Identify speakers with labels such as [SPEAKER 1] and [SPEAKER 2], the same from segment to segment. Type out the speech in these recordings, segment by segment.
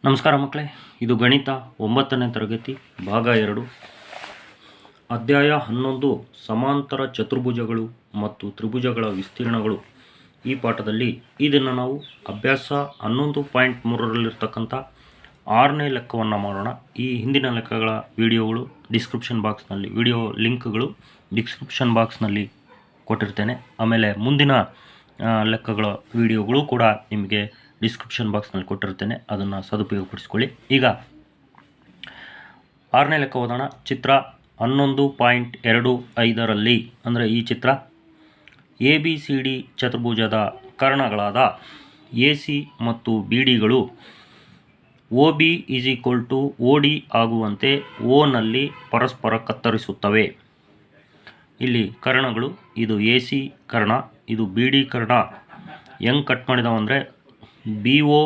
[SPEAKER 1] ನಮಸ್ಕಾರ ಮಕ್ಕಳೇ, ಇದು ಗಣಿತ 9ನೇ ತರಗತಿ ಭಾಗ 2 ಅಧ್ಯಾಯ 11 ಸಮಾಂತರ ಚತುರ್ಭುಜಗಳು ಮತ್ತು ತ್ರಿಭುಜಗಳ ವಿಸ್ತೀರ್ಣಗಳು. ಈ ಪಾಠದಲ್ಲಿ ಇದನ್ನು ನಾವು ಅಭ್ಯಾಸ 11.3ರಲ್ಲಿರ್ತಕ್ಕಂಥ 6ನೇ ಲೆಕ್ಕವನ್ನು ಮಾಡೋಣ. ಈ ಹಿಂದಿನ ಲೆಕ್ಕಗಳ ವಿಡಿಯೋಗಳು ಡಿಸ್ಕ್ರಿಪ್ಷನ್ ಬಾಕ್ಸ್ನಲ್ಲಿ ವಿಡಿಯೋ ಲಿಂಕ್ಗಳು ಡಿಸ್ಕ್ರಿಪ್ಷನ್ ಬಾಕ್ಸ್ನಲ್ಲಿ ಕೊಟ್ಟಿರ್ತೇನೆ. ಆಮೇಲೆ ಮುಂದಿನ ಲೆಕ್ಕಗಳ ವಿಡಿಯೋಗಳು ಕೂಡ ನಿಮಗೆ ಡಿಸ್ಕ್ರಿಪ್ಷನ್ ಬಾಕ್ಸ್ನಲ್ಲಿ ಕೊಟ್ಟಿರ್ತೇನೆ, ಅದನ್ನು ಸದುಪಯೋಗಪಡಿಸ್ಕೊಳ್ಳಿ. ಈಗ 6ನೇ ಲೆಕ್ಕ ಓದೋಣ. ಚಿತ್ರ 11.25ರಲ್ಲಿ ಅಂದರೆ ಈ ಚಿತ್ರ ABCD ಚತುರ್ಭುಜದ ಕರ್ಣಗಳಾದ AC ಮತ್ತು BDಗಳು OB OD ಆಗುವಂತೆ Oನಲ್ಲಿ ಪರಸ್ಪರ ಕತ್ತರಿಸುತ್ತವೆ. ಇಲ್ಲಿ ಕರ್ಣಗಳು, ಇದು AC ಕರ್ಣ, ಇದು BD ಕರ್ಣ. ಹೆಂಗೆ ಕಟ್ ಮಾಡಿದಾವಂದರೆ BO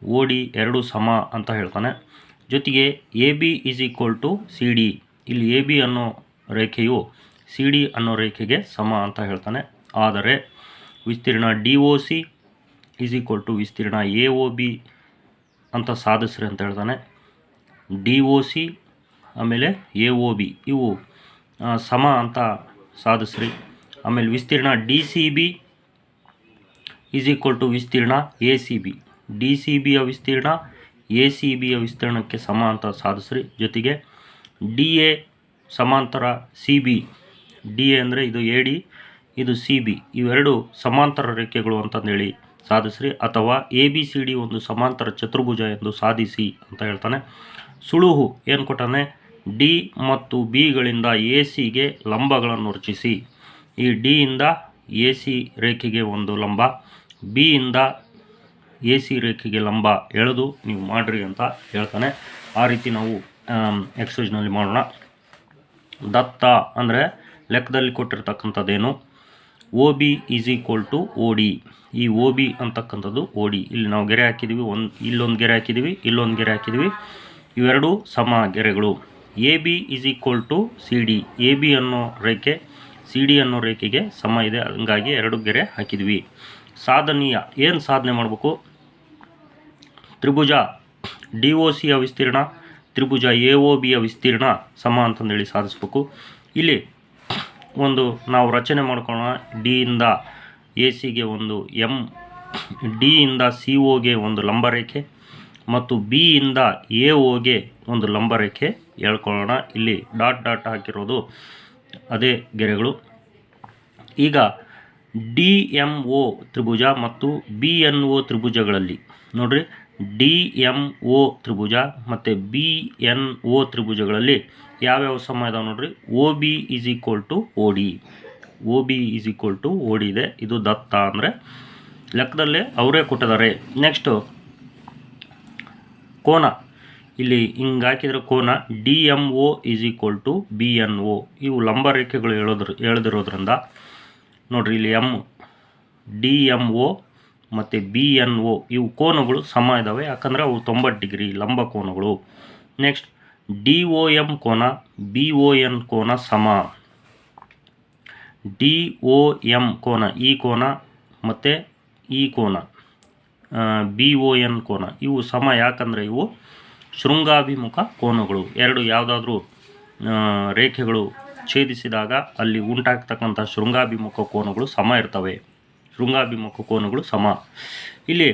[SPEAKER 1] OD ಎರಡು ಸಮ ಅಂತ ಹೇಳ್ತಾನೆ. ಜೊತೆಗೆ AB CD, ಇಲ್ಲಿ AB ಅನ್ನೋ ರೇಖೆಯು CD ಅನ್ನೋ ರೇಖೆಗೆ ಸಮ ಅಂತ ಹೇಳ್ತಾನೆ. ಆದರೆ ವಿಸ್ತೀರ್ಣ DOC ವಿಸ್ತೀರ್ಣ AOB ಅಂತ ಸಾಧಿಸ್ರಿ ಅಂತ ಹೇಳ್ತಾನೆ. DOC ಆಮೇಲೆ AOB ಇವು ಸಮ ಅಂತ ಸಾಧಿಸ್ರಿ. ಆಮೇಲೆ ವಿಸ್ತೀರ್ಣ DCB ವಿಸ್ತೀರ್ಣ ACB, DCBಯ ವಿಸ್ತೀರ್ಣ ACBಯ ವಿಸ್ತೀರ್ಣಕ್ಕೆ ಸಮ ಅಂತ ಸಾಧಿಸ್ರಿ. ಜೊತೆಗೆ DA ಸಮಾಂತರ CB, DA ಅಂದರೆ ಇದು AD, ಇದು CB, ಇವೆರಡು ಸಮಾಂತರ ರೇಖೆಗಳು ಅಂತಂದೇಳಿ ಸಾಧಿಸ್ರಿ. ಅಥವಾ ABCD ಒಂದು ಸಮಾಂತರ ಚತುರ್ಭುಜ ಎಂದು ಸಾಧಿಸಿ ಅಂತ ಹೇಳ್ತಾನೆ. ಸುಳುಹು ಏನು ಕೊಟ್ಟಾನೆ, D ಮತ್ತು Bಗಳಿಂದ ACಗೆ ಲಂಬಗಳನ್ನು ರಚಿಸಿ. ಈ D ಇಂದ AC ರೇಖೆಗೆ ಒಂದು ಲಂಬ, B ಇಂದ AC ರೇಖೆಗೆ ಲಂಬ ಎಳೆದು ನೀವು ಮಾಡ್ರಿ ಅಂತ ಹೇಳ್ತಾನೆ. ಆ ರೀತಿ ನಾವು ಎಕ್ಸರ್ಸೈಜ್ನಲ್ಲಿ ಮಾಡೋಣ. ದತ್ತ ಅಂದರೆ ಲೆಕ್ಕದಲ್ಲಿ ಕೊಟ್ಟಿರ್ತಕ್ಕಂಥದ್ದೇನು, OB OD. ಈ OB ಅಂತಕ್ಕಂಥದ್ದು OD. ಇಲ್ಲಿ ನಾವು ಗೆರೆ ಹಾಕಿದ್ದೀವಿ, ಇಲ್ಲೊಂದು ಗೆರೆ ಹಾಕಿದ್ದೀವಿ, ಇಲ್ಲೊಂದು ಗೆರೆ ಹಾಕಿದ್ದೀವಿ, ಇವೆರಡು ಸಮ ಗೆರೆಗಳು. AB CD, AB ಅನ್ನೋ ರೇಖೆ CD ಅನ್ನೋ ರೇಖೆಗೆ ಸಮ ಇದೆ, ಹಂಗಾಗಿ ಎರಡು ಗೆರೆ ಹಾಕಿದ್ವಿ. ಸಾಧನೀಯ ಏನು ಸಾಧನೆ ಮಾಡಬೇಕು, ತ್ರಿಭುಜ DOCಯ ವಿಸ್ತೀರ್ಣ ತ್ರಿಭುಜ AOBಯ ವಿಸ್ತೀರ್ಣ ಸಮ ಅಂತಂದೇಳಿ ಸಾಧಿಸ್ಬೇಕು. ಇಲ್ಲಿ ಒಂದು ನಾವು ರಚನೆ ಮಾಡ್ಕೊಳ್ಳೋಣ. D ಇಂದ ACಗೆ ಒಂದು M, D ಇಂದ COಗೆ ಒಂದು ಲಂಬರೇಖೆ ಮತ್ತು B ಇಂದ AOಗೆ ಒಂದು ಲಂಬರೇಖೆ ಹೇಳ್ಕೊಳ್ಳೋಣ. ಇಲ್ಲಿ ಡಾಟ್ ಡಾಟ್ ಹಾಕಿರೋದು ಅದೇ ಗೆರೆಗಳು. ಈಗ DMO ತ್ರಿಭುಜ ಮತ್ತು BNO ತ್ರಿಭುಜಗಳಲ್ಲಿ ನೋಡ್ರಿ, DMO ತ್ರಿಭುಜ ಮತ್ತು BNO ತ್ರಿಭುಜಗಳಲ್ಲಿ ಯಾವ್ಯಾವ ಸಮ ಇದಾವೆ ನೋಡ್ರಿ. OB OD, OB OD ಇದೆ. ಇದು ದತ್ತ ಅಂದರೆ ಲೆಕ್ಕದಲ್ಲೇ ಅವರೇ ಕೊಟ್ಟಿದ್ದಾರೆ. ನೆಕ್ಸ್ಟು ಕೋನ, ಇಲ್ಲಿ ಹಿಂಗೆ ಹಾಕಿದ್ರೆ ಕೋನ DMO BNO, ಇವು ಲಂಬ ರೇಖೆಗಳು ಎಳೆದಿರೋದ್ರಿಂದ ನೋಡ್ರಿ ಇಲ್ಲಿ DMO ಮತ್ತು BNO ಇವು ಕೋನಗಳು ಸಮ ಇದ್ದಾವೆ, ಯಾಕಂದರೆ ಅವು 90 ಡಿಗ್ರಿ ಲಂಬ ಕೋನಗಳು. ನೆಕ್ಸ್ಟ್ DOM ಕೋನ BON ಕೋನ ಸಮ. DOM ಕೋನ ಈ ಕೋನ ಮತ್ತು ಈ ಕೋನ BON ಕೋನ ಇವು ಸಮ, ಯಾಕಂದರೆ ಇವು ಶೃಂಗಾಭಿಮುಖ ಕೋನಗಳು. ಎರಡು ಯಾವುದಾದ್ರೂ ರೇಖೆಗಳು ಛೇದಿಸಿದಾಗ ಅಲ್ಲಿ ಉಂಟಾಗ್ತಕ್ಕಂಥ ಶೃಂಗಾಭಿಮುಖ ಕೋನಗಳು ಸಮ ಇರ್ತವೆ. ಶೃಂಗಾಭಿಮುಖ ಕೋನಗಳು ಸಮ. ಇಲ್ಲಿ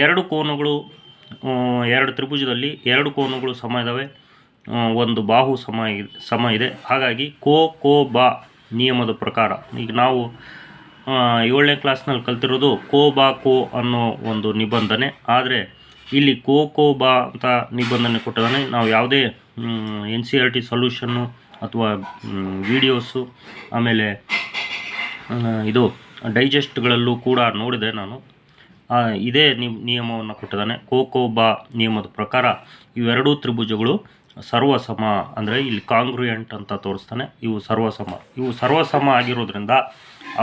[SPEAKER 1] ಎರಡು ಕೋನಗಳು, ಎರಡು ತ್ರಿಭುಜದಲ್ಲಿ ಎರಡು ಕೋನಗಳು ಸಮ ಇದ್ದಾವೆ, ಒಂದು ಬಾಹು ಸಮ ಇದೆ. ಹಾಗಾಗಿ ಕೋ ಬಾ ನಿಯಮದ ಪ್ರಕಾರ ಈಗ ನಾವು 7ನೇ ಕ್ಲಾಸ್ನಲ್ಲಿ ಕಲ್ತಿರೋದು ಕೋ ಅನ್ನೋ ಒಂದು ನಿಬಂಧನೆ. ಆದರೆ ಇಲ್ಲಿ ಕೋ ಬಾ ಅಂತ ನಿಬಂಧನೆ ಕೊಟ್ಟಿದ್ದಾನೆ. ನಾವು ಯಾವುದೇ NCERT ಸೊಲ್ಯೂಷನ್ನು ಅಥವಾ ವಿಡಿಯೋಸು ಆಮೇಲೆ ಇದು ಡೈಜೆಸ್ಟ್ಗಳಲ್ಲೂ ಕೂಡ ನೋಡಿದೆ ನಾನು. ಇದೇ ನಿಯಮವನ್ನು ಕೊಟ್ಟಿದ್ದಾನೆ. ಕೋ ಬಾ ನಿಯಮದ ಪ್ರಕಾರ ಇವೆರಡೂ ತ್ರಿಭುಜಗಳು ಸರ್ವಸಮ, ಅಂದರೆ ಇಲ್ಲಿ ಕಾಂಗ್ರುಯೆಂಟ್ ಅಂತ ತೋರಿಸ್ತಾನೆ. ಇವು ಸರ್ವಸಮ ಆಗಿರೋದ್ರಿಂದ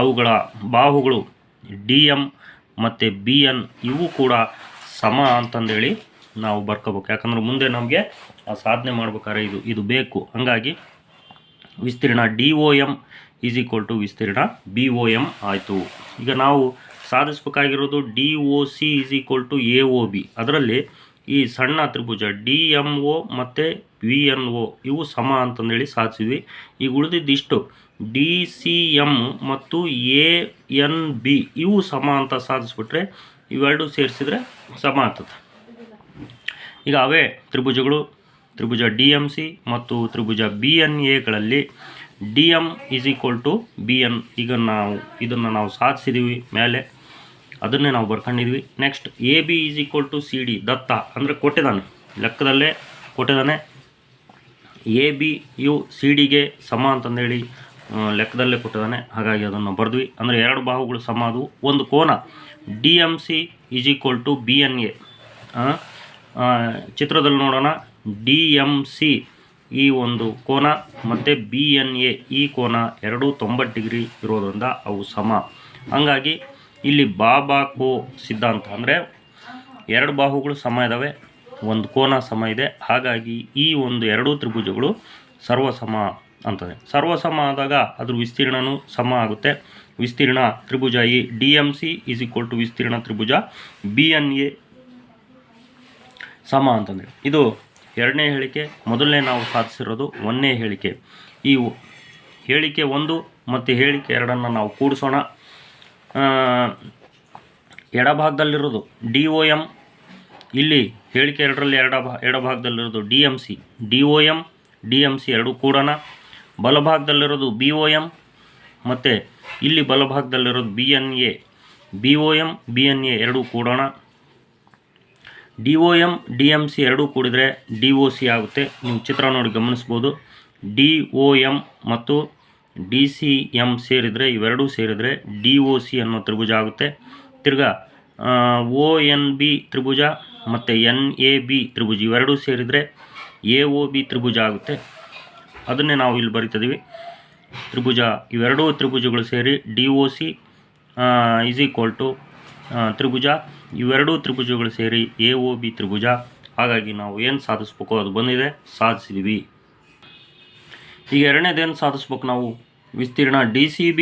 [SPEAKER 1] ಅವುಗಳ ಬಾಹುಗಳು DM ಮತ್ತು BN ಇವು ಕೂಡ ಸಮ ಅಂತಂದೇಳಿ ನಾವು ಬರ್ಕೋಬೇಕು. ಯಾಕಂದ್ರೆ ಮುಂದೆ ನಮಗೆ ಆ ಸಾಧನೆ ಮಾಡ್ಬೇಕಾದ್ರೆ ಇದು ಬೇಕು. ಹಾಗಾಗಿ ವಿಸ್ತೀರ್ಣ DOM ವಿಸ್ತೀರ್ಣ BOM ಆಯಿತು. ಈಗ ನಾವು ಸಾಧಿಸಬೇಕಾಗಿರೋದು DOC AOB. ಅದರಲ್ಲಿ ಈ ಸಣ್ಣ ತ್ರಿಭುಜ DMO ಮತ್ತು VNO ಇವು ಸಮ ಅಂತಂದೇಳಿ ಸಾಧಿಸಿದ್ವಿ. ಈಗ ಉಳಿದಿದ್ದಿಷ್ಟು DCM ಮತ್ತು ANB ಇವು ಸಮ ಅಂತ ಸಾಧಿಸ್ಬಿಟ್ರೆ ಇವೆರಡು ಸೇರಿಸಿದ್ರೆ ಸಮ ಆಗ್ತದೆ. ಈಗ ಅವೇ ತ್ರಿಭುಜಗಳು ತ್ರಿಭುಜ DMC ಮತ್ತು ತ್ರಿಭುಜ BNAಗಳಲ್ಲಿ DM = BN ಈಗ ಇದನ್ನು ನಾವು ಸಾಧಿಸಿದ್ದೀವಿ ಮೇಲೆ, ಅದನ್ನೇ ನಾವು ಬರ್ಕೊಂಡಿದ್ವಿ. ನೆಕ್ಸ್ಟ್ AB = CD ದತ್ತ ಅಂದರೆ ಕೊಟ್ಟಿದ್ದಾನೆ, ಲೆಕ್ಕದಲ್ಲೇ ಕೊಟ್ಟಿದ್ದಾನೆ. AB ಯು CD ಸಮ ಅಂತಂದೇಳಿ ಲೆಕ್ಕದಲ್ಲೇ ಕೊಟ್ಟಿದ್ದಾನೆ, ಹಾಗಾಗಿ ಅದನ್ನು ಬರೆದ್ವಿ. ಅಂದರೆ ಎರಡು ಬಾಹುಗಳು ಸಮ ಅದು. ಒಂದು ಕೋನ DMC = BNA, ಚಿತ್ರದಲ್ಲಿ ನೋಡೋಣ. DMC ಈ ಒಂದು ಕೋನ ಮತ್ತು BNA ಈ ಕೋನ ಎರಡೂ 90 ಡಿಗ್ರಿ ಇರೋದ್ರಿಂದ ಅವು ಸಮ. ಹಾಗಾಗಿ ಇಲ್ಲಿ ಬಾಬಾಕೋ ಸಿದ್ಧಾಂತ ಅಂದರೆ ಎರಡು ಬಾಹುಗಳು ಸಮ ಇದ್ದಾವೆ, ಒಂದು ಕೋನ ಸಮ ಇದೆ, ಹಾಗಾಗಿ ಈ ಒಂದು ಎರಡೂ ತ್ರಿಭುಜಗಳು ಸರ್ವಸಮ ಅಂತದೆ. ಸರ್ವಸಮ ಆದಾಗ ಅದ್ರ ವಿಸ್ತೀರ್ಣನೂ ಸಮ ಆಗುತ್ತೆ. ವಿಸ್ತೀರ್ಣ ತ್ರಿಭುಜ ಈ DMC = ವಿಸ್ತೀರ್ಣ ತ್ರಿಭುಜ BNA ಸಮ ಅಂತಂದರೆ ಇದು ಎರಡನೇ ಹೇಳಿಕೆ. ಮೊದಲನೇ ನಾವು ಸಾಧಿಸಿರೋದು ಒಂದನೇ ಹೇಳಿಕೆ. ಈ ಹೇಳಿಕೆ 1 ಮತ್ತು ಹೇಳಿಕೆ 2 ನಾವು ಕೂಡಿಸೋಣ. ಎಡಭಾಗದಲ್ಲಿರೋದು DOM, ಇಲ್ಲಿ ಹೇಳಿಕೆ 2ರಲ್ಲಿ ಎಡಭಾಗದಲ್ಲಿರೋದು DMC, DOM DMC ಎರಡೂ ಕೂಡೋಣ. ಬಲಭಾಗದಲ್ಲಿರೋದು BOM ಮತ್ತು ಇಲ್ಲಿ ಬಲಭಾಗದಲ್ಲಿರೋದು BNA, BOM BNA ಎರಡೂ ಕೂಡೋಣ. DOM DMC ಎರಡೂ ಕೂಡಿದರೆ DOC ಆಗುತ್ತೆ. ನೀವು ಚಿತ್ರ ನೋಡಿ ಗಮನಿಸ್ಬೋದು. DOM ಮತ್ತು DCM ಸೇರಿದರೆ, ಇವೆರಡೂ ಸೇರಿದರೆ DOC ಅನ್ನೋ ತ್ರಿಭುಜ ಆಗುತ್ತೆ. ತಿರ್ಗಾ ONB ತ್ರಿಭುಜ ಮತ್ತು NAB ತ್ರಿಭುಜ ಇವೆರಡೂ ಸೇರಿದರೆ AOB ತ್ರಿಭುಜ ಆಗುತ್ತೆ. ಅದನ್ನೇ ನಾವು ಇಲ್ಲಿ ಬರಿತಿದ್ದೀವಿ. ತ್ರಿಭುಜ ಇವೆರಡೂ ತ್ರಿಭುಜಗಳು ಸೇರಿ DOC ತ್ರಿಭುಜ ಇವೆರಡೂ ತ್ರಿಭುಜಗಳು ಸೇರಿ AOB ತ್ರಿಭುಜ. ಹಾಗಾಗಿ ನಾವು ಏನು ಸಾಧಿಸ್ಬೇಕು ಅದು ಬಂದಿದೆ, ಸಾಧಿಸಿದ್ವಿ. ಈಗ ಎರಡನೇದೇನು ಸಾಧಿಸ್ಬೇಕು ನಾವು? ವಿಸ್ತೀರ್ಣ DCB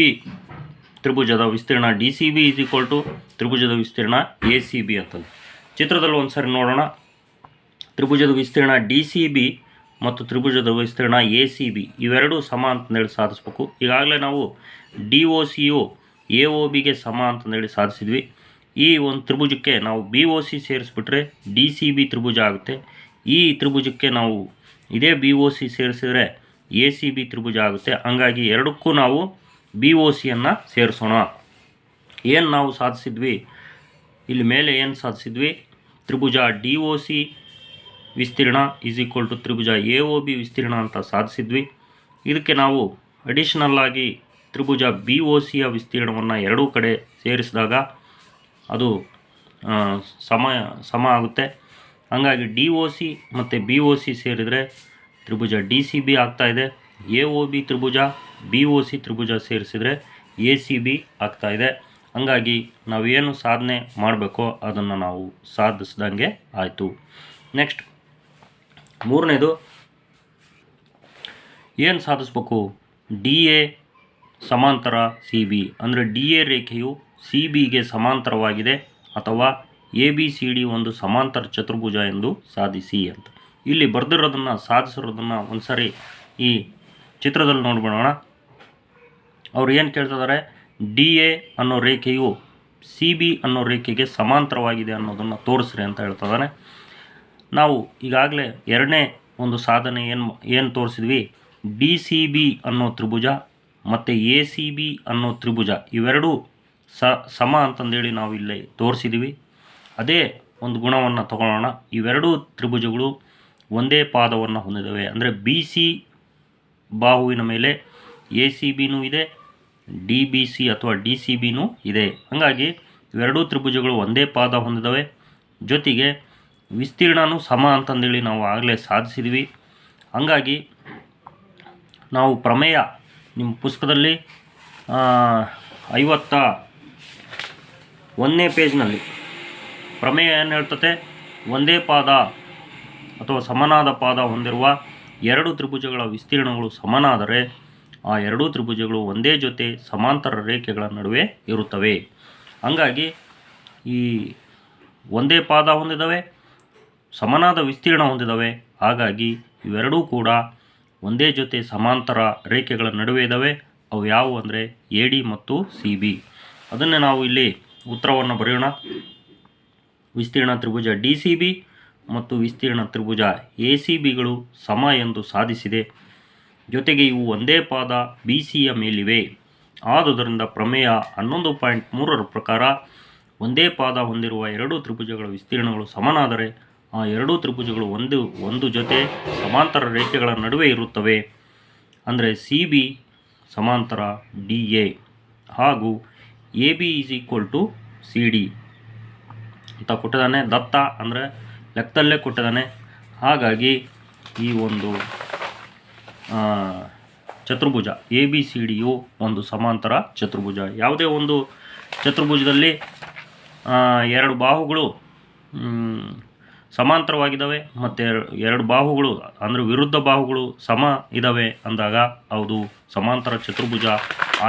[SPEAKER 1] ತ್ರಿಭುಜದ ವಿಸ್ತೀರ್ಣ DCB = ತ್ರಿಭುಜದ ವಿಸ್ತೀರ್ಣ ACB ಅಂತಂದು ಚಿತ್ರದಲ್ಲಿ ಒಂದು ಸಾರಿ ನೋಡೋಣ. ತ್ರಿಭುಜದ ವಿಸ್ತೀರ್ಣ DCB ಮತ್ತು ತ್ರಿಭುಜದ ವಿಸ್ತೀರ್ಣ ACB ಇವೆರಡೂ ಸಮ ಅಂತಂದೇಳಿ ಸಾಧಿಸ್ಬೇಕು. ಈಗಾಗಲೇ ನಾವು DOCಯು AOBಗೆ ಸಮ ಅಂತಂದೇಳಿ ಸಾಧಿಸಿದ್ವಿ. ಈ ಒಂದು ತ್ರಿಭುಜಕ್ಕೆ ನಾವು BOC ಸೇರಿಸ್ಬಿಟ್ರೆ DCB ತ್ರಿಭುಜ ಆಗುತ್ತೆ. ಈ ತ್ರಿಭುಜಕ್ಕೆ ನಾವು ಇದೇ BOC ಸೇರಿಸಿದರೆ ACB ತ್ರಿಭುಜ ಆಗುತ್ತೆ. ಹಂಗಾಗಿ ಎರಡಕ್ಕೂ ನಾವು BOCಯನ್ನು ಸೇರಿಸೋಣ. ಏನು ನಾವು ಸಾಧಿಸಿದ್ವಿ? ಇಲ್ಲಿ ಮೇಲೆ ಏನು ಸಾಧಿಸಿದ್ವಿ? ತ್ರಿಭುಜ DOC ವಿಸ್ತೀರ್ಣ = ತ್ರಿಭುಜ AOB ವಿಸ್ತೀರ್ಣ ಅಂತ ಸಾಧಿಸಿದ್ವಿ. ಇದಕ್ಕೆ ನಾವು ಅಡಿಷನಲ್ ಆಗಿ ತ್ರಿಭುಜ BOCಯ ವಿಸ್ತೀರ್ಣವನ್ನು ಎರಡೂ ಕಡೆ ಸೇರಿಸಿದಾಗ ಅದು ಸಮ ಆಗುತ್ತೆ. ಹಾಗಾಗಿ DOC ಮತ್ತು BOC ಸೇರಿದರೆ ತ್ರಿಭುಜ DCB ಆಗ್ತಾಯಿದೆ. AOB ತ್ರಿಭುಜ BOC ತ್ರಿಭುಜ ಸೇರಿಸಿದರೆ ACB ಆಗ್ತಾಯಿದೆ. ಹಾಗಾಗಿ ನಾವೇನು ಸಾಧನೆ ಮಾಡಬೇಕೋ ಅದನ್ನು ನಾವು ಸಾಧಿಸ್ದಂಗೆ ಆಯಿತು. ನೆಕ್ಸ್ಟ್ ಮೂರನೇದು ಏನು ಸಾಧಿಸ್ಬೇಕು? DA ಸಮಾಂತರ CB ಅಂದರೆ DA ರೇಖೆಯು CBಗೆ ಸಮಾಂತರವಾಗಿದೆ ಅಥವಾ ABCD ಒಂದು ಸಮಾಂತರ ಚತುರ್ಭುಜ ಎಂದು ಸಾಧಿಸಿ ಅಂತ. ಇಲ್ಲಿ ಬರೆದಿರೋದನ್ನು ಸಾಧಿಸಿರೋದನ್ನು ಒಂದು ಸಾರಿ ಈ ಚಿತ್ರದಲ್ಲಿ ನೋಡ್ಬಿಡೋಣ. ಅವ್ರು ಏನು ಕೇಳ್ತಿದ್ದಾರೆ? DA ಅನ್ನೋ ರೇಖೆಯು CB ಅನ್ನೋ ರೇಖೆಗೆ ಸಮಾಂತರವಾಗಿದೆ ಅನ್ನೋದನ್ನು ತೋರಿಸ್ರಿ ಅಂತ ಹೇಳ್ತಿದ್ದಾನೆ. ನಾವು ಈಗಾಗಲೇ ಎರಡನೇ ಒಂದು ಸಾಧನೆ ಏನು ತೋರಿಸಿದ್ವಿ? DCB ಅನ್ನೋ ತ್ರಿಭುಜ ಮತ್ತು ACB ಅನ್ನೋ ತ್ರಿಭುಜ ಇವೆರಡೂ ಸಮ ಅಂತಂದೇಳಿ ನಾವು ಇಲ್ಲಿ ತೋರಿಸಿದ್ದೀವಿ. ಅದೇ ಒಂದು ಗುಣವನ್ನು ತಗೊಳ್ಳೋಣ. ಇವೆರಡೂ ತ್ರಿಭುಜಗಳು ಒಂದೇ ಪಾದವನ್ನು ಹೊಂದಿದ್ದಾವೆ. ಅಂದರೆ BC ಬಾಹುವಿನ ಮೇಲೆ ACBನೂ ಇದೆ, DBC ಅಥವಾ DCBನೂ ಇದೆ. ಹಾಗಾಗಿ ಇವೆರಡೂ ತ್ರಿಭುಜಗಳು ಒಂದೇ ಪಾದ ಹೊಂದಿದ್ದಾವೆ. ಜೊತೆಗೆ ವಿಸ್ತೀರ್ಣನೂ ಸಮ ಅಂತಂದೇಳಿ ನಾವು ಆಗಲೇ ಸಾಧಿಸಿದ್ವಿ. ಹಾಗಾಗಿ ನಾವು ಪ್ರಮೇಯ ನಿಮ್ಮ ಪುಸ್ತಕದಲ್ಲಿ 51ನೇ ಪೇಜ್ನಲ್ಲಿ ಪ್ರಮೇಯ ಏನು ಹೇಳ್ತತೆ? ಒಂದೇ ಪಾದ ಅಥವಾ ಸಮನಾದ ಪಾದ ಹೊಂದಿರುವ ಎರಡು ತ್ರಿಭುಜಗಳ ವಿಸ್ತೀರ್ಣಗಳು ಸಮನಾದರೆ ಆ ಎರಡೂ ತ್ರಿಭುಜಗಳು ಒಂದೇ ಜೊತೆ ಸಮಾಂತರ ರೇಖೆಗಳ ನಡುವೆ ಇರುತ್ತವೆ. ಹಾಗಾಗಿ ಈ ಒಂದೇ ಪಾದ ಹೊಂದಿದ್ದಾವೆ, ಸಮನಾದ ವಿಸ್ತೀರ್ಣ ಹೊಂದಿದ್ದಾವೆ. ಹಾಗಾಗಿ ಇವೆರಡೂ ಕೂಡ ಒಂದೇ ಜೊತೆ ಸಮಾಂತರ ರೇಖೆಗಳ ನಡುವೆ ಇದ್ದಾವೆ. ಅವು ಯಾವುವು ಅಂದರೆ ಎ ಡಿ ಮತ್ತು ಸಿ ಬಿ. ಅದನ್ನೇ ನಾವು ಇಲ್ಲಿ ಉತ್ತರವನ್ನು ಬರೆಯೋಣ. ವಿಸ್ತೀರ್ಣ ತ್ರಿಭುಜ ಡಿ ಸಿ ಬಿ ಮತ್ತು ವಿಸ್ತೀರ್ಣ ತ್ರಿಭುಜ ಎ ಸಿ ಬಿಗಳು ಸಮ ಎಂದು ಸಾಧಿಸಿದೆ. ಜೊತೆಗೆ ಇವು ಒಂದೇ ಪಾದ ಬಿ ಸಿಯ ಮೇಲಿವೆ. ಆದುದರಿಂದ ಪ್ರಮೇಯ 11.3ರ ಪ್ರಕಾರ ಒಂದೇ ಪಾದ ಹೊಂದಿರುವ ಎರಡೂ ತ್ರಿಭುಜಗಳ ವಿಸ್ತೀರ್ಣಗಳು ಸಮನಾದರೆ ಆ ಎರಡೂ ತ್ರಿಭುಜಗಳು ಒಂದು ಜೊತೆ ಸಮಾಂತರ ರೇಖೆಗಳ ನಡುವೆ ಇರುತ್ತವೆ. ಅಂದರೆ ಸಿ ಬಿ ಸಮಾಂತರ ಡಿ ಎ ಹಾಗೂ A B is equal to C D ಅಂತ ಕೊಟ್ಟಿದ್ದಾನೆ. ದತ್ತ ಅಂದರೆ ಲೆಕ್ಕದಲ್ಲೇ ಕೊಟ್ಟಿದ್ದಾನೆ. ಹಾಗಾಗಿ ಈ ಒಂದು ಚತುರ್ಭುಜ ಎ ಬಿ ಸಿ ಡಿಯು ಒಂದು ಸಮಾಂತರ ಚತುರ್ಭುಜ. ಯಾವುದೇ ಒಂದು ಚತುರ್ಭುಜದಲ್ಲಿ ಎರಡು ಬಾಹುಗಳು ಸಮಾಂತರವಾಗಿದ್ದಾವೆ ಮತ್ತು ಎರಡು ಬಾಹುಗಳು ಅಂದರೆ ವಿರುದ್ಧ ಬಾಹುಗಳು ಸಮ ಇದ್ದಾವೆ ಅಂದಾಗ ಅದು ಸಮಾಂತರ ಚತುರ್ಭುಜ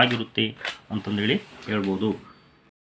[SPEAKER 1] ಆಗಿರುತ್ತೆ ಅಂತಂದೇಳಿ ಹೇಳ್ಬೋದು.